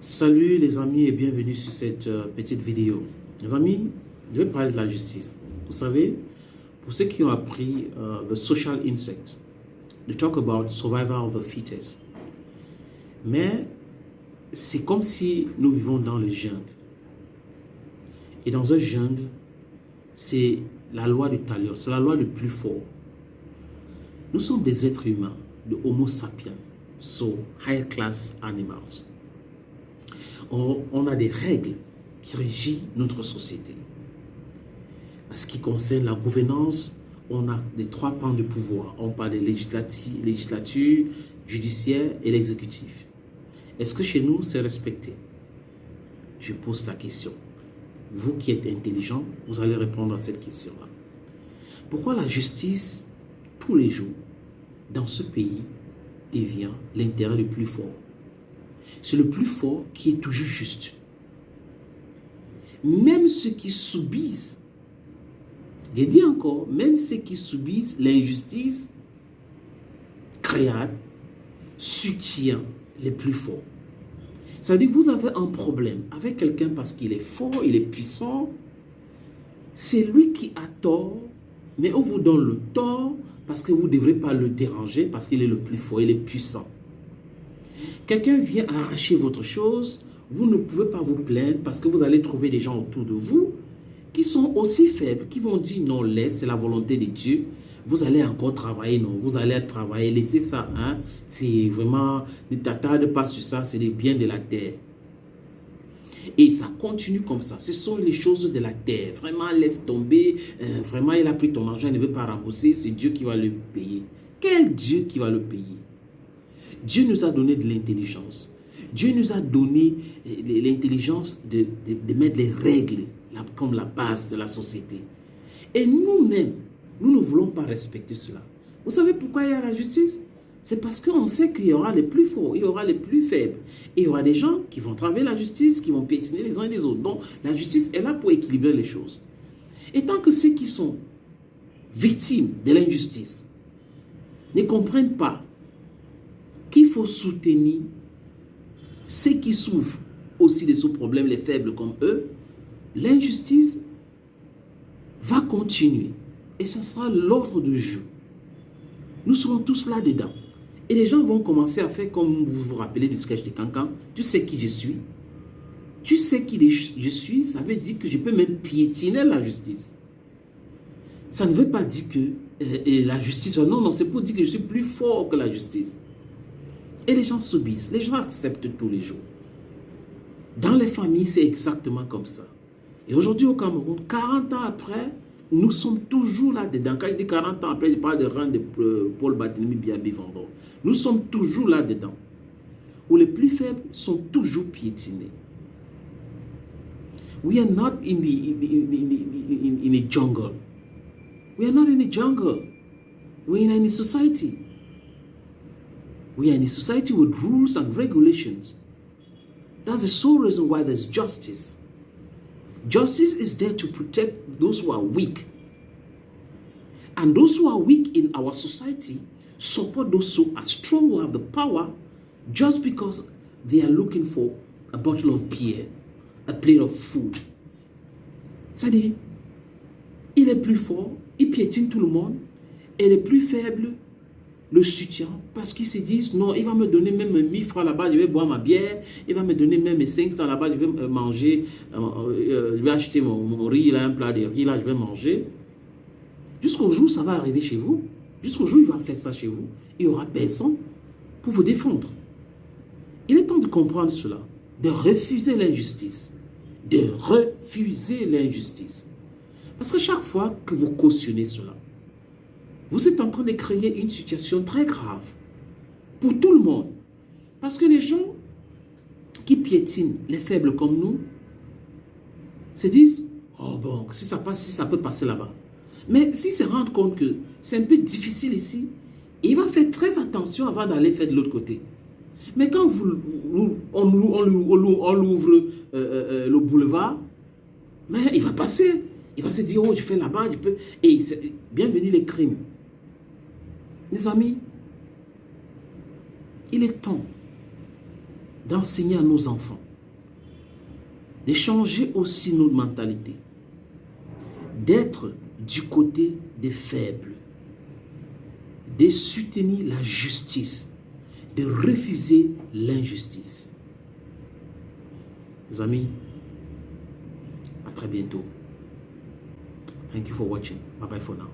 Salut les amis et bienvenue sur cette petite vidéo. Les amis, je vais parler de la justice. Vous savez, pour ceux qui ont appris the social insect, they talk about survival of the fittest. Mais c'est comme si nous vivons dans le jungle. Et dans un jungle, c'est la loi du talion, c'est la loi du plus fort. Nous sommes des êtres humains, de Homo sapiens, so higher class animals. On a des règles qui régissent notre société. En ce qui concerne la gouvernance, on a les trois pans de pouvoir. On parle de législature, judiciaire et l'exécutif. Est-ce que chez nous, c'est respecté? Je pose la question. Vous qui êtes intelligent, vous allez répondre à cette question-là. Pourquoi la justice, tous les jours, dans ce pays, devient l'intérêt le plus fort? C'est le plus fort qui est toujours juste. Même ceux qui subissent, je dis encore, même ceux qui subissent l'injustice créale, soutiennent les plus forts. Ça veut dire que vous avez un problème avec quelqu'un parce qu'il est fort, il est puissant. C'est lui qui a tort, mais on vous donne le tort parce que vous ne devrez pas le déranger parce qu'il est le plus fort, il est puissant. Quelqu'un vient arracher votre chose, vous ne pouvez pas vous plaindre parce que vous allez trouver des gens autour de vous qui sont aussi faibles, qui vont dire non, laisse, c'est la volonté de Dieu. Vous allez encore travailler, non, vous allez travailler, laissez ça, hein. C'est vraiment, ne t'attarde pas sur ça, c'est les biens de la terre. Et ça continue comme ça, ce sont les choses de la terre. Vraiment, laisse tomber, vraiment, il a pris ton argent, il ne veut pas rembourser, c'est Dieu qui va le payer. Quel Dieu qui va le payer? Dieu nous a donné de l'intelligence. Dieu nous a donné l'intelligence de mettre les règles comme la base de la société. Et nous-mêmes, nous ne voulons pas respecter cela. Vous savez pourquoi il y a la justice? C'est parce qu'on sait qu'il y aura les plus forts, il y aura les plus faibles. Et il y aura des gens qui vont travailler la justice, qui vont piétiner les uns et les autres. Donc, la justice est là pour équilibrer les choses. Et tant que ceux qui sont victimes de l'injustice ne comprennent pas qu'il faut soutenir ceux qui souffrent aussi de ce problème, les faibles comme eux, l'injustice va continuer. Et ça sera l'ordre du jour. Nous serons tous là-dedans. Et les gens vont commencer à faire comme vous vous rappelez du sketch de Cancan. Tu sais qui je suis. Tu sais qui je suis, ça veut dire que je peux même piétiner la justice. Ça ne veut pas dire que la justice... Non, non, c'est pour dire que je suis plus fort que la justice. Et les gens subissent, les gens acceptent tous les jours. Dans les familles, c'est exactement comme ça. Et aujourd'hui au Cameroun, 40 ans après, nous sommes toujours là-dedans. Quand il dit 40 ans après, il parle de rang de Paul Barthélemy Biabi Vendor. Nous sommes toujours là-dedans. Où les plus faibles sont toujours piétinés. We are not in a jungle. We are not in a jungle. We are in a society. We are in a society with rules and regulations. That's the sole reason why there's justice. Justice is there to protect those who are weak. And those who are weak in our society support those who are strong, who have the power, just because they are looking for a bottle of beer, a plate of food. C'est-à-dire, il est plus fort, il piétine tout le monde, et les plus faibles le soutien parce qu'ils se disent non, il va me donner même 1000 francs là-bas, je vais boire ma bière, il va me donner même 500 là-bas, je vais manger, je vais acheter mon riz, là, un plat de riz, là, je vais manger. Jusqu'au jour, ça va arriver chez vous. Jusqu'au jour, il va faire ça chez vous. Il n'y aura personne pour vous défendre. Il est temps de comprendre cela, de refuser l'injustice. De refuser l'injustice. Parce que chaque fois que vous cautionnez cela, vous êtes en train de créer une situation très grave pour tout le monde. Parce que les gens qui piétinent les faibles comme nous se disent, oh bon, si ça passe, si ça peut passer là-bas. Mais s'ils se rendent compte que c'est un peu difficile ici, il va faire très attention avant d'aller faire de l'autre côté. Mais quand on l'ouvre le boulevard, mais il va passer. Il va se dire, oh, je fais là-bas, je peux. Et bienvenue les crimes. Mes amis, il est temps d'enseigner à nos enfants de changer aussi notre mentalité, d'être du côté des faibles, de soutenir la justice, de refuser l'injustice. Les amis, à très bientôt. Thank you for watching. Bye bye for now.